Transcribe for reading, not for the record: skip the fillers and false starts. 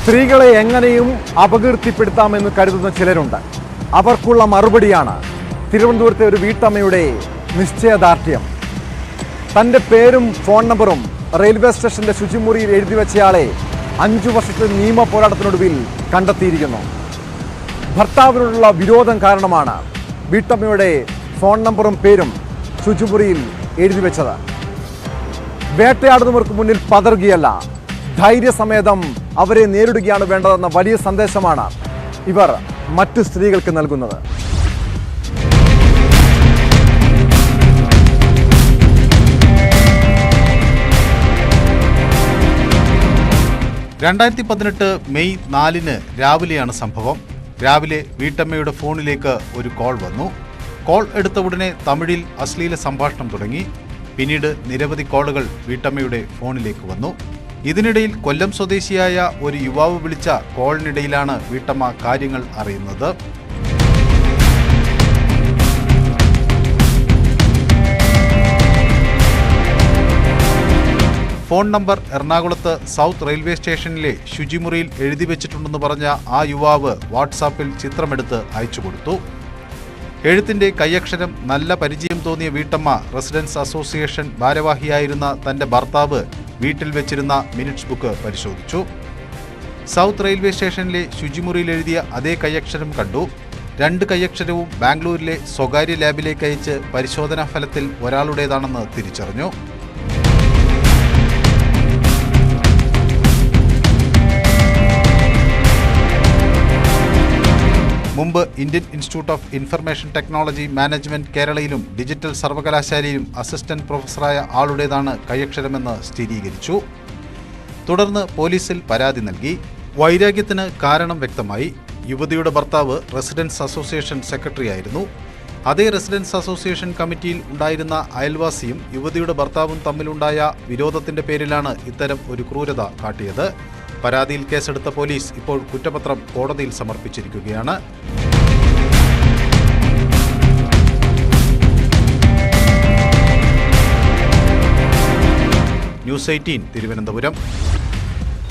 സ്ത്രീകളെ എങ്ങനെയും അപകീർത്തിപ്പെടുത്താമെന്ന് കരുതുന്ന ചിലരുണ്ട്. അവർക്കുള്ള മറുപടിയാണ് തിരുവനന്തപുരത്തെ ഒരു വീട്ടമ്മയുടെ നിശ്ചയദാർഢ്യം. തൻ്റെ പേരും ഫോൺ നമ്പറും റെയിൽവേ സ്റ്റേഷന്റെ ശുചിമുറിയിൽ എഴുതി വെച്ചയാളെ 5 വർഷത്തെ നിയമ പോരാട്ടത്തിനൊടുവിൽ കണ്ടെത്തിയിരിക്കുന്നു. ഭർത്താവിനോടുള്ള വിരോധം കാരണമാണ് വീട്ടമ്മയുടെ ഫോൺ നമ്പറും പേരും ശുചിമുറിയിൽ എഴുതി വെച്ചത്. വേട്ടയാടുന്നവർക്ക് മുന്നിൽ പതറുകയല്ല, ധൈര്യസമേതം അവരെ നേരിടുകയാണ് വേണ്ടതെന്ന വലിയ സന്ദേശമാണ് ഇവർ മറ്റു സ്ത്രീകൾക്ക് നൽകുന്നത്. മെയ് 4 രാവിലെയാണ് സംഭവം. രാവിലെ വീട്ടമ്മയുടെ ഫോണിലേക്ക് ഒരു കോൾ വന്നു. കോൾ എടുത്ത ഉടനെ തമിഴിൽ അശ്ലീല സംഭാഷണം തുടങ്ങി. പിന്നീട് നിരവധി കോളുകൾ വീട്ടമ്മയുടെ ഫോണിലേക്ക് വന്നു. ഇതിനിടയിൽ കൊല്ലം സ്വദേശിയായ ഒരു യുവാവ് വിളിച്ച കോളിനിടയിലാണ് വീട്ടമ്മ കാര്യങ്ങൾ അറിയുന്നത്. ഫോൺ നമ്പർ എറണാകുളത്ത് സൗത്ത് റെയിൽവേ സ്റ്റേഷനിലെ ശുചിമുറിയിൽ എഴുതി വെച്ചിട്ടുണ്ടെന്ന് പറഞ്ഞ ആ യുവാവ് വാട്സാപ്പിൽ ചിത്രമെടുത്ത് അയച്ചു കൊടുത്തു. എഴുത്തിന്റെ കൈയക്ഷരം നല്ല പരിചയം തോന്നിയ വീട്ടമ്മ റെസിഡൻസ് അസോസിയേഷൻ ഭാരവാഹിയായിരുന്ന തന്റെ ഭർത്താവ് വീട്ടിൽ വെച്ചിരുന്ന മിനിറ്റ്സ് ബുക്ക് പരിശോധിച്ചു. സൗത്ത് റെയിൽവേ സ്റ്റേഷനിലെ ശുചിമുറിയിൽ എഴുതിയ അതേ കൈയക്ഷരം കണ്ടു. 2 കൈയക്ഷരവും ബാംഗ്ലൂരിലെ സ്വകാര്യ ലാബിലേക്ക് അയച്ച് പരിശോധനാ ഫലത്തിൽ ഒരാളുടേതാണെന്ന് തിരിച്ചറിഞ്ഞു. മുമ്പ് Indian Institute of Information Technology Management കേരളയിലും ഡിജിറ്റൽ സർവകലാശാലയിലും അസിസ്റ്റന്റ് പ്രൊഫസറായ ആളുടേതാണ് കൈയക്ഷരമെന്ന് സ്ഥിരീകരിച്ചു. തുടർന്ന് പോലീസിൽ പരാതി നൽകി. വൈരാഗ്യത്തിന് കാരണം വ്യക്തമായി. യുവതിയുടെ ഭർത്താവ് റെസിഡൻസ് അസോസിയേഷൻ സെക്രട്ടറിയായിരുന്നു. അതേ റെസിഡൻസ് അസോസിയേഷൻ കമ്മിറ്റിയിൽ ഉണ്ടായിരുന്ന അയൽവാസിയും യുവതിയുടെ ഭർത്താവും തമ്മിലുണ്ടായ വിരോധത്തിന്റെ പേരിലാണ് ഇത്തരം ഒരു ക്രൂരത കാട്ടിയത്. പരാതിയിൽ കേസെടുത്ത പോലീസ് ഇപ്പോൾ കുറ്റപത്രം കോടതിയിൽ സമർപ്പിച്ചിരിക്കുകയാണ്. ന്യൂസ് 18 തിരുവനന്തപുരം.